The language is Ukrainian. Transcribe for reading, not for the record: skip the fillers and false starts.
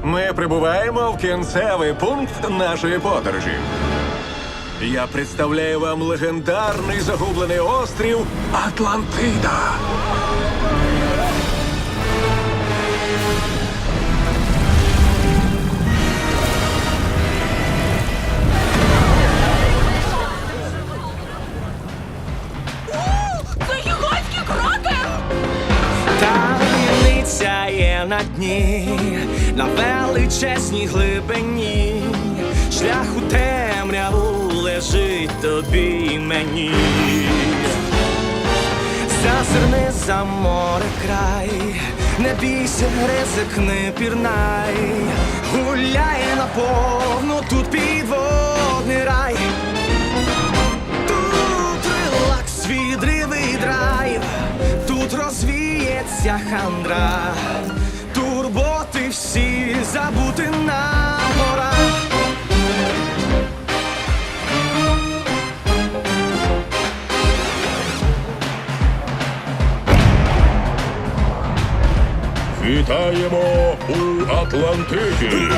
Ми прибуваємо в кінцевий пункт нашої подорожі. Я представляю вам легендарний загублений острів Атлантида. Це гігантський кратер! Таємниця є на дні, на величезній глибині. Шлях у темряву лежить тобі й мені. Зазирни за море край, не бійся, ризикни, пірнай. Гуляє наповну, тут підводний рай. Тут релакс, відривий драйв, тут розвіється хандра. Турботи всі забути нам пора. Вітаємо у Атлантиді!